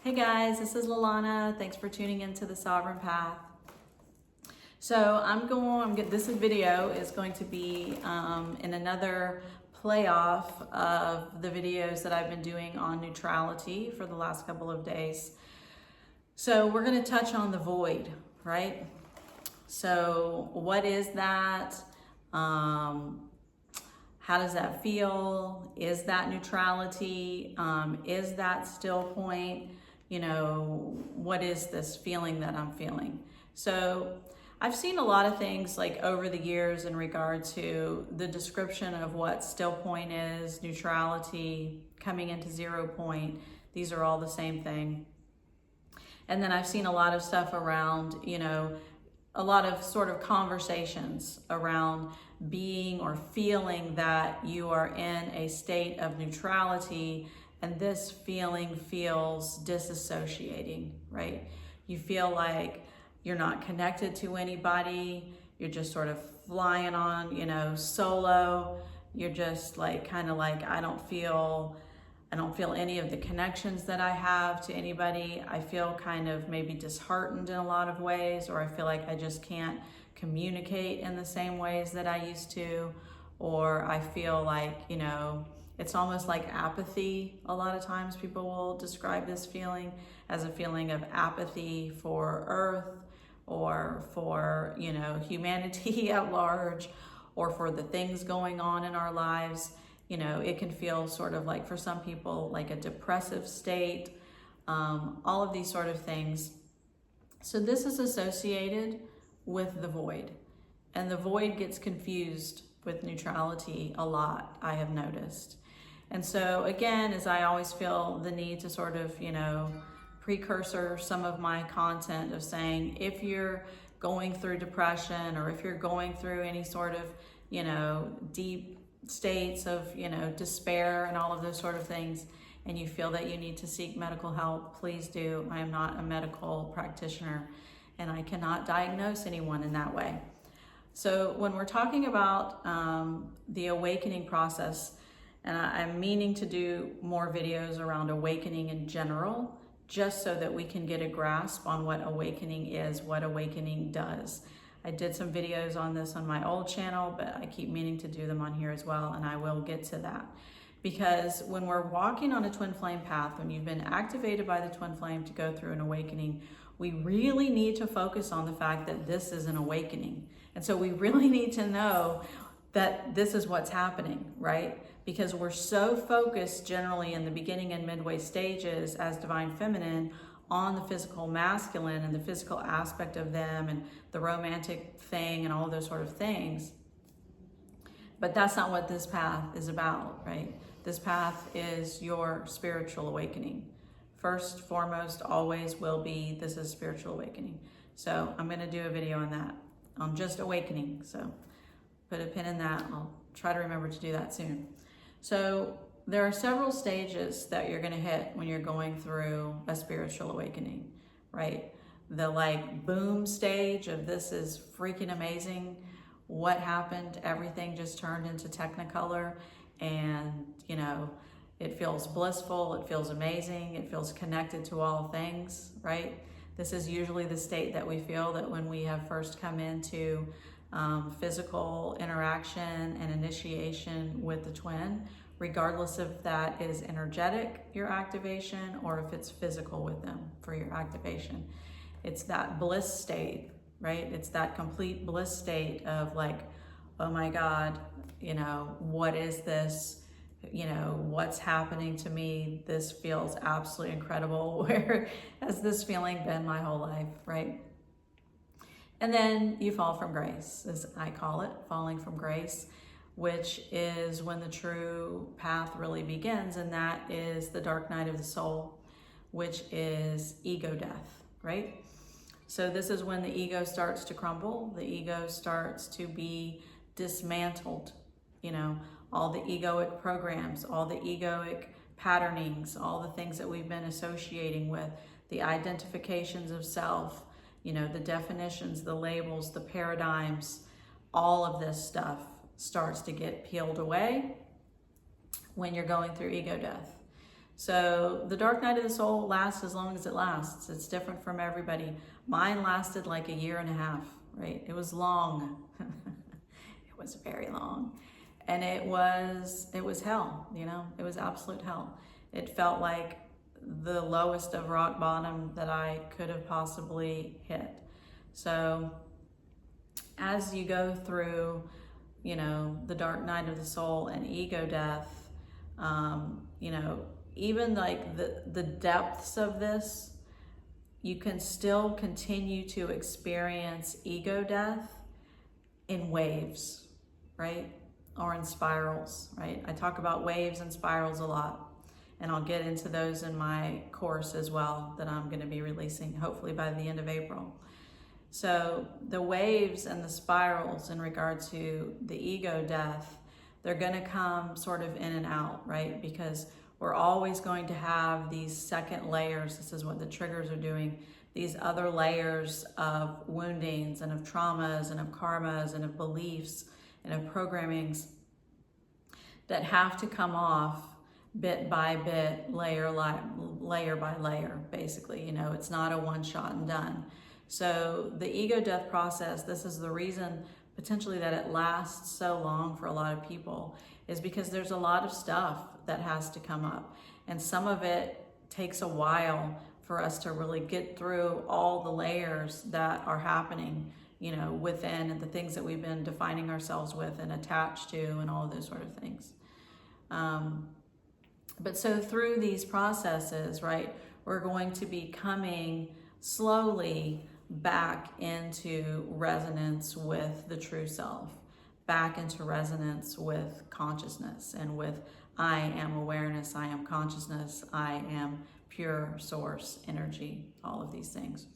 Hey guys, this is Lalana. Thanks for tuning into the Sovereign Path. So this video is going to be in another playoff of the videos that I've been doing on neutrality for the last couple of days. So we're going to touch on the void, right? So what is that? How does that feel? Is that neutrality? Is that still point? You know, what is this feeling that I'm feeling? So I've seen a lot of things like over the years in regard to the description of what still point is, neutrality, coming into 0 point. These are all the same thing. And then I've seen a lot of stuff around, you know, a lot of sort of conversations around being or feeling that you are in a state of neutrality, and this feeling feels disassociating, right? You feel like you're not connected to anybody. You're just sort of flying on, you know, solo. You're just like, kind of like, I don't feel any of the connections that I have to anybody. I feel kind of maybe disheartened in a lot of ways, or I feel like I just can't communicate in the same ways that I used to, or I feel like, you know, it's almost like apathy. A lot of times people will describe this feeling as a feeling of apathy for Earth, or for, you know, humanity at large, or for the things going on in our lives. You know, it can feel sort of like, for some people, like a depressive state, all of these sort of things. So this is associated with the void, and the void gets confused with neutrality a lot, I have noticed. And so again, as I always feel the need to sort of, you know, precursor some of my content of saying, if you're going through depression, or if you're going through any sort of, you know, deep states of, you know, despair and all of those sort of things, and you feel that you need to seek medical help, please do. I am not a medical practitioner, and I cannot diagnose anyone in that way. So when we're talking about the awakening process, and I'm meaning to do more videos around awakening in general, just so that we can get a grasp on what awakening is, what awakening does. I did some videos on this on my old channel, but I keep meaning to do them on here as well, and I will get to that. Because when we're walking on a twin flame path, when you've been activated by the twin flame to go through an awakening, we really need to focus on the fact that this is an awakening. And so we really need to know that this is what's happening, right? Because we're so focused generally in the beginning and midway stages as divine feminine on the physical masculine and the physical aspect of them and the romantic thing and all of those sort of things. But that's not what this path is about, right? This path is your spiritual awakening. First, foremost, always will be, this is spiritual awakening. So I'm going to do a video on that, on just awakening. So put a pin in that. I'll try to remember to do that soon. So there are several stages that you're going to hit when you're going through a spiritual awakening, right? The like boom stage of this is freaking amazing. What happened? Everything just turned into Technicolor, and you know, it feels blissful, it feels amazing, it feels connected to all things, right? This is usually the state that we feel that when we have first come into physical interaction and initiation with the twin, regardless if that is energetic, your activation, or if it's physical with them for your activation. It's that bliss state, right? It's that complete bliss state of like, oh my God, you know, what is this? You know, what's happening to me? This feels absolutely incredible. Where has this feeling been my whole life, right? And then you fall from grace, as I call it, falling from grace, which is when the true path really begins, and that is the dark night of the soul, which is ego death, right? So this is when the ego starts to crumble, the ego starts to be dismantled, you know, all the egoic programs, all the egoic patternings, all the things that we've been associating with, the identifications of self, you know, the definitions, the labels, the paradigms, all of this stuff starts to get peeled away when you're going through ego death. So the dark night of the soul lasts as long as it lasts. It's different from everybody. Mine lasted like 1.5 years, right? It was long. It was very long. And it was hell, you know? It was absolute hell. It felt like the lowest of rock bottom that I could have possibly hit. So as you go through, you know, the dark night of the soul and ego death, you know, even like the depths of this, you can still continue to experience ego death in waves, right? Or in spirals, right? I talk about waves and spirals a lot, and I'll get into those in my course as well that I'm going to be releasing hopefully by the end of April. So the waves and the spirals in regard to the ego death, they're going to come sort of in and out, right? Because we're always going to have these second layers. This is what the triggers are doing. These other layers of woundings and of traumas and of karmas and of beliefs and of programmings that have to come off bit by bit, layer by layer, basically. You know, it's not a one shot and done. So the ego death process, this is the reason potentially that it lasts so long for a lot of people, is because there's a lot of stuff that has to come up. And some of it takes a while for us to really get through all the layers that are happening, you know, within, and the things that we've been defining ourselves with and attached to and all of those sort of things. But so through these processes, right, we're going to be coming slowly back into resonance with the true self, back into resonance with consciousness and with I am awareness, I am consciousness, I am pure source energy, all of these things.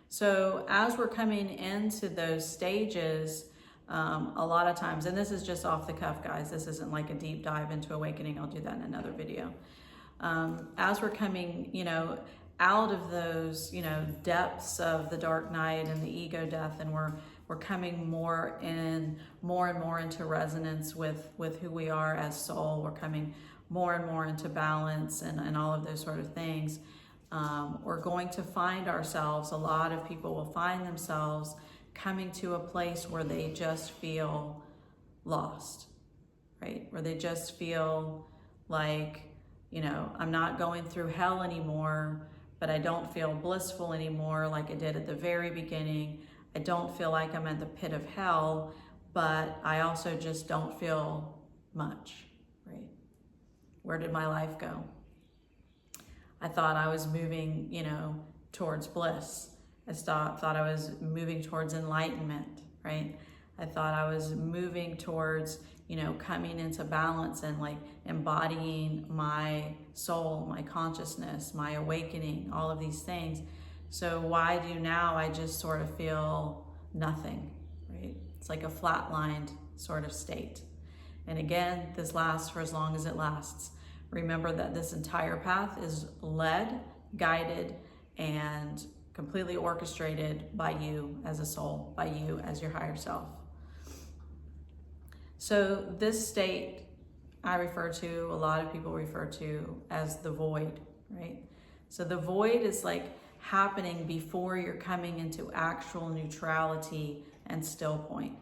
So as we're coming into those stages, a lot of times, and this is just off the cuff, guys, this isn't like a deep dive into awakening, I'll do that in another video. As we're coming, you know, out of those, you know, depths of the dark night and the ego death, and we're coming more and more into resonance with who we are as soul. We're coming more and more into balance and all of those sort of things. We're going to find ourselves, a lot of people will find themselves coming to a place where they just feel lost, right? Where they just feel like, you know, I'm not going through hell anymore, but I don't feel blissful anymore like I did at the very beginning. I don't feel like I'm at the pit of hell, but I also just don't feel much, right? Where did my life go? I thought I was moving, you know, towards bliss. I thought I was moving towards enlightenment, right? I thought I was moving towards, you know, coming into balance and like embodying my soul, my consciousness, my awakening, all of these things. So why do now I just sort of feel nothing, right? It's like a flatlined sort of state. And again, this lasts for as long as it lasts. Remember that this entire path is led, guided, and completely orchestrated by you as a soul, by you as your higher self. So this state I refer to, a lot of people refer to as the void, right? So the void is like happening before you're coming into actual neutrality and still point.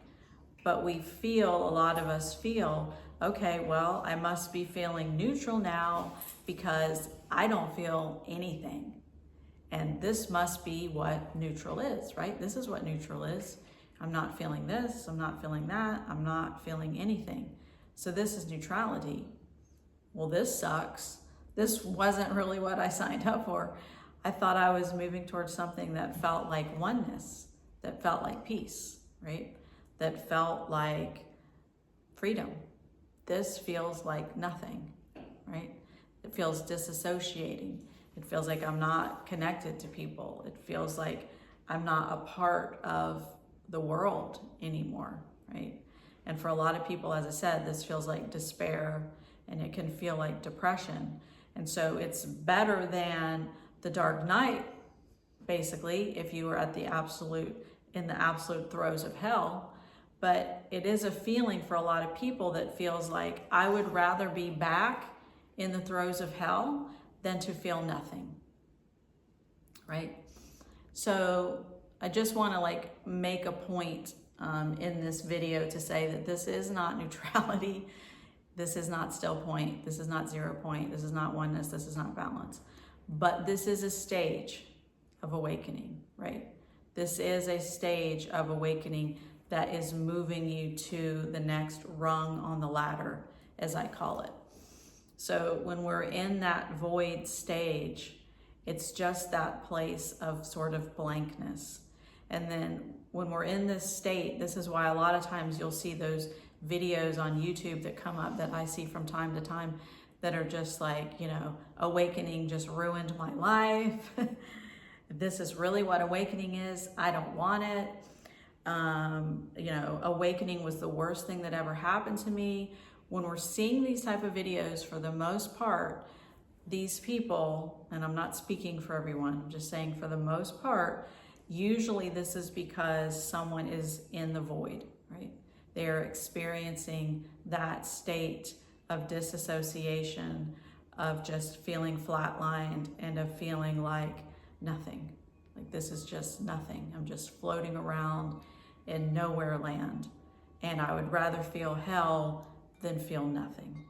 But we feel, a lot of us feel, okay, well, I must be feeling neutral now because I don't feel anything. And this must be what neutral is, right? This is what neutral is. I'm not feeling this, I'm not feeling that, I'm not feeling anything. So this is neutrality. Well, this sucks. This wasn't really what I signed up for. I thought I was moving towards something that felt like oneness, that felt like peace, right? That felt like freedom. This feels like nothing, right? It feels disassociating. It feels like I'm not connected to people. It feels like I'm not a part of the world anymore, right? And for a lot of people, as I said, this feels like despair, and it can feel like depression. And so it's better than the dark night, basically, if you were at the absolute, in the absolute throes of hell. But it is a feeling for a lot of people that feels like I would rather be back in the throes of hell than to feel nothing, right? So I just want to like make a point in this video to say that this is not neutrality. This is not still point. This is not 0 point. This is not oneness. This is not balance. But this is a stage of awakening, right? This is a stage of awakening that is moving you to the next rung on the ladder, as I call it. So when we're in that void stage, it's just that place of sort of blankness. And then when we're in this state, this is why a lot of times you'll see those videos on YouTube that come up that I see from time to time that are just like, you know, awakening just ruined my life. This is really what awakening is. I don't want it. You know, awakening was the worst thing that ever happened to me. When we're seeing these type of videos, for the most part, these people, and I'm not speaking for everyone, I'm just saying for the most part, usually this is because someone is in the void, right? They're experiencing that state of disassociation, of just feeling flatlined and of feeling like nothing. Like this is just nothing. I'm just floating around in nowhere land. And I would rather feel hell than feel nothing.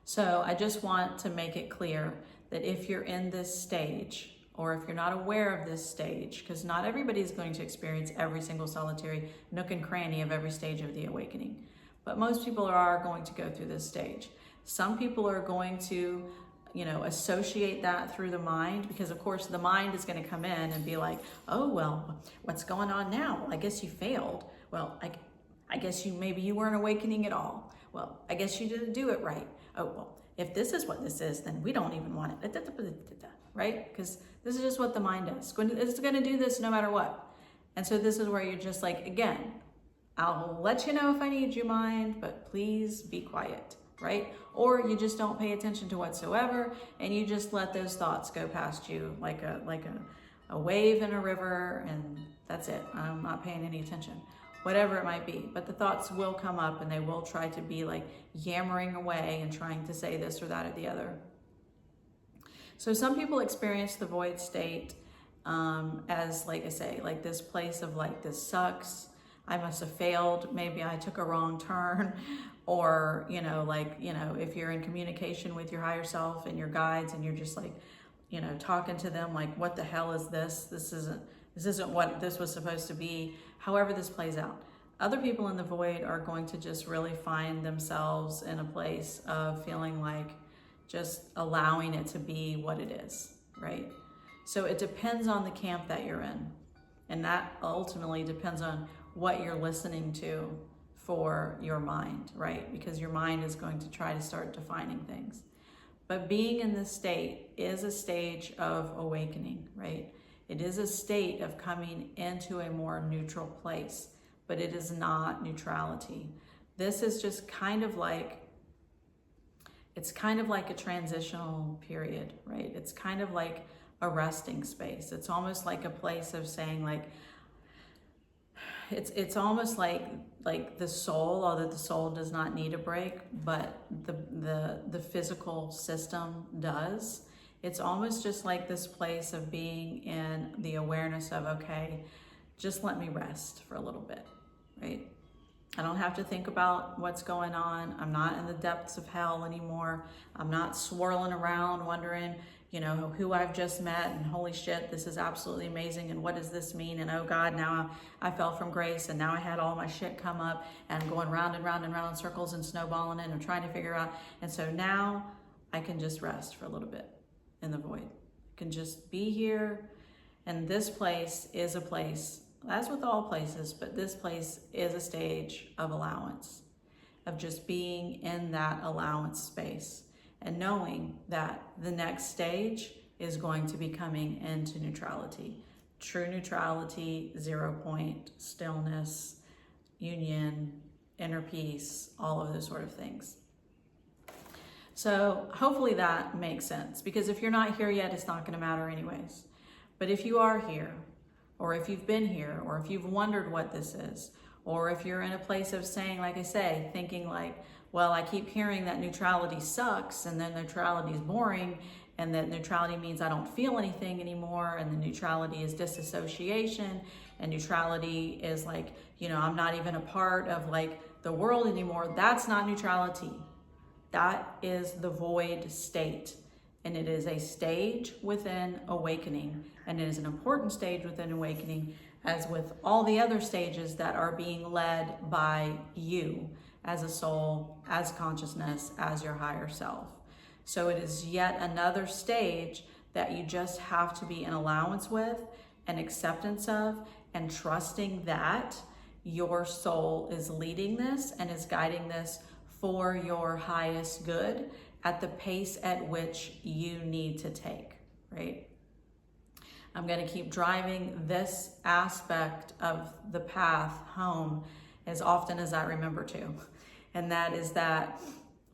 So I just want to make it clear that if you're in this stage, or if you're not aware of this stage, because not everybody is going to experience every single solitary nook and cranny of every stage of the awakening, but most people are going to go through this stage. Some people are going to, you know, associate that through the mind, because of course the mind is going to come in and be like, oh, well, what's going on now? Well, I guess you failed. Well, I guess maybe you weren't awakening at all. Well, I guess you didn't do it right. Oh, well, if this is what this is, then we don't even want it, right? Because this is just what the mind does. It's going to do this no matter what. And so this is where you're just like, again, I'll let you know if I need you, mind, but please be quiet, right? Or you just don't pay attention to whatsoever, and you just let those thoughts go past you like a wave in a river, and that's it. I'm not paying any attention. Whatever it might be, but the thoughts will come up and they will try to be like yammering away and trying to say this or that or the other. So some people experience the void state as, like I say, like this place of like, this sucks. I must have failed. Maybe I took a wrong turn. Or, you know, like, you know, if you're in communication with your higher self and your guides and you're just like, you know, talking to them like, what the hell is this? This isn't what this was supposed to be. However this plays out. Other people in the void are going to just really find themselves in a place of feeling like just allowing it to be what it is, right? So it depends on the camp that you're in. And that ultimately depends on what you're listening to for your mind, right? Because your mind is going to try to start defining things. But being in this state is a stage of awakening, right? It is a state of coming into a more neutral place, but it is not neutrality. This is just kind of like, it's kind of like a transitional period, right? It's kind of like a resting space. It's almost like a place of saying like, it's almost like the soul, although the soul does not need a break, but the physical system does. It's almost just like this place of being in the awareness of, okay, just let me rest for a little bit, right? I don't have to think about what's going on. I'm not in the depths of hell anymore. I'm not swirling around wondering, you know, who I've just met and holy shit, this is absolutely amazing and what does this mean? And oh God, now I fell from grace and now I had all my shit come up and I'm going round and round and round in circles and snowballing and I'm trying to figure out. And so now I can just rest for a little bit in the void. I can just be here. And this place is a place, as with all places, but this place is a stage of allowance, of just being in that allowance space and knowing that the next stage is going to be coming into neutrality. True neutrality, 0 point, stillness, union, inner peace, all of those sort of things. So hopefully that makes sense, because if you're not here yet, it's not going to matter anyways. But if you are here, or if you've been here, or if you've wondered what this is, or if you're in a place of saying, like I say, thinking like, well, I keep hearing that neutrality sucks, and then neutrality is boring, and that neutrality means I don't feel anything anymore, and the neutrality is disassociation, and neutrality is like, you know, I'm not even a part of like the world anymore. That's not neutrality. That is the void state. And it is a stage within awakening. And it is an important stage within awakening, as with all the other stages that are being led by you as a soul, as consciousness, as your higher self. So it is yet another stage that you just have to be in allowance with and acceptance of, and trusting that your soul is leading this and is guiding this for your highest good at the pace at which you need to take, right? I'm going to keep driving this aspect of the path home as often as I remember to. And that is that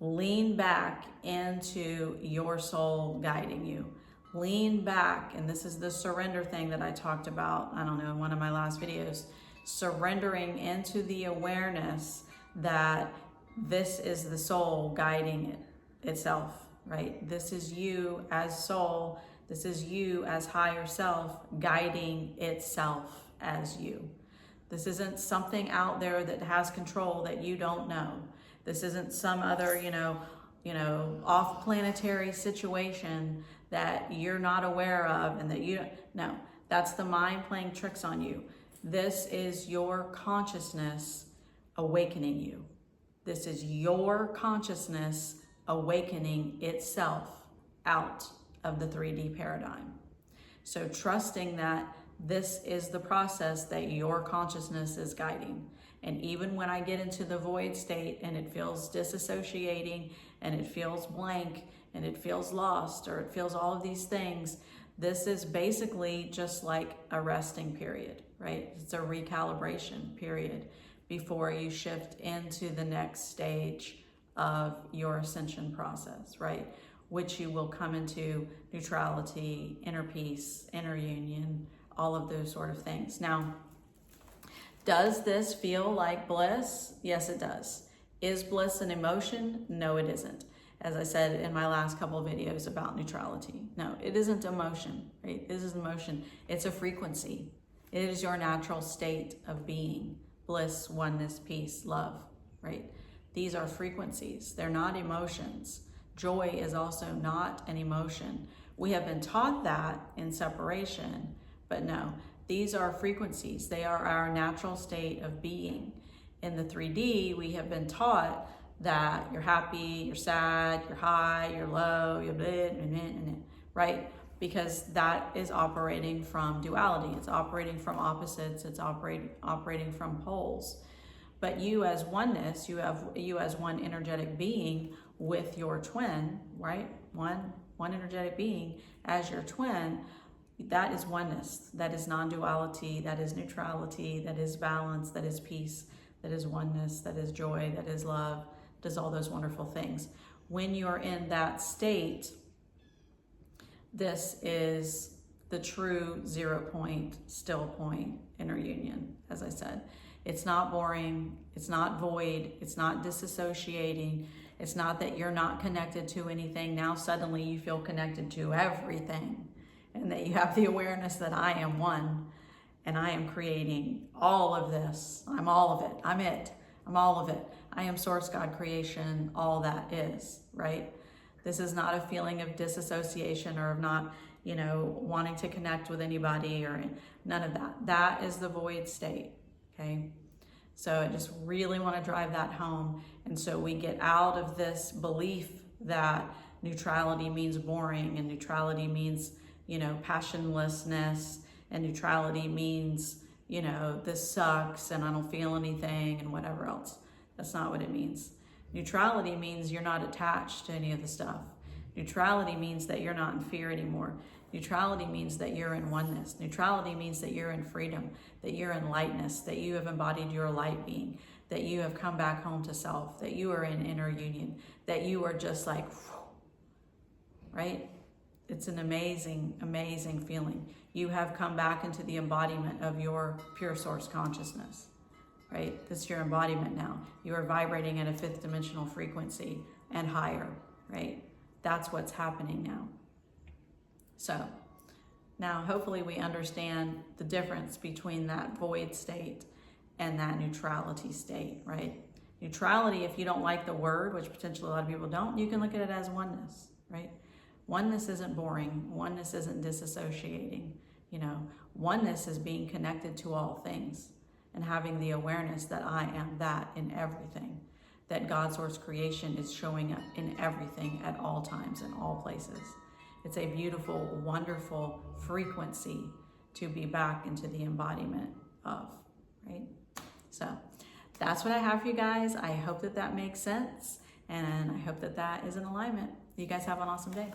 lean back into your soul guiding you. Lean back, and this is the surrender thing that I talked about, I don't know, in one of my last videos, surrendering into the awareness that this is the soul guiding itself, right? This is you as soul. This is you as higher self guiding itself as you. This isn't something out there that has control that you don't know. This isn't some other, you know, off-planetary situation that you're not aware of and that you don't. No, that's the mind playing tricks on you. This is your consciousness awakening you. This is your consciousness awakening itself out of the 3D paradigm. So trusting that this is the process that your consciousness is guiding. And even when I get into the void state and it feels disassociating and it feels blank and it feels lost or it feels all of these things, this is basically just like a resting period, right? It's a recalibration period before you shift into the next stage of your ascension process, right? Which you will come into neutrality, inner peace, inner union, all of those sort of things. Now, does this feel like bliss? Yes, it does. Is bliss an emotion? No, it isn't. As I said in my last couple of videos about neutrality. No, it isn't emotion, right? This is emotion. It's a frequency. It is your natural state of being. Bliss, oneness, peace, love, right? These are frequencies. They're not emotions. Joy is also not an emotion. We have been taught that in separation, but no, these are frequencies. They are our natural state of being. In the 3D, we have been taught that you're happy, you're sad, you're high, you're low, you're blah, blah, blah, blah, right? Because that is operating from duality. It's operating from opposites. It's operating from poles. But you as oneness, you as one energetic being with your twin, right? One energetic being as your twin, that is oneness. That is non-duality. That is neutrality. That is balance. That is peace. That is oneness. That is joy. That is love. Does all those wonderful things. When you're in that state, this is the true 0 point, still point inner union, as I said. It's not boring. It's not void. It's not disassociating. It's not that you're not connected to anything. Now suddenly you feel connected to everything, and that you have the awareness that I am one and I am creating all of this. I'm all of it. I'm it. I'm all of it. I am source, God, creation, all that is, right? This is not a feeling of disassociation or of not, wanting to connect with anybody or none of that. That is the void state, okay? So I just really want to drive that home. And so we get out of this belief that neutrality means boring and neutrality means, passionlessness, and neutrality means, this sucks and I don't feel anything and whatever else. That's not what it means. Neutrality means you're not attached to any of the stuff. Neutrality means that you're not in fear anymore. Neutrality means that you're in oneness. Neutrality means that you're in freedom, that you're in lightness, that you have embodied your light being, that you have come back home to self, that you are in inner union, that you are just like, right? It's an amazing, amazing feeling. You have come back into the embodiment of your pure source consciousness. right? This is your embodiment now. You are vibrating at a 5th dimensional frequency and higher, right? That's what's happening now. So now hopefully we understand the difference between that void state and that neutrality state, right? Neutrality, if you don't like the word, which potentially a lot of people don't, you can look at it as oneness, right? Oneness isn't boring. Oneness isn't disassociating. You know, oneness is being connected to all things and having the awareness that I am that in everything, that God's source creation is showing up in everything at all times, in all places. It's a beautiful, wonderful frequency to be back into the embodiment of, right? So that's what I have for you guys. I hope that that makes sense, and I hope that that is in alignment. You guys have an awesome day.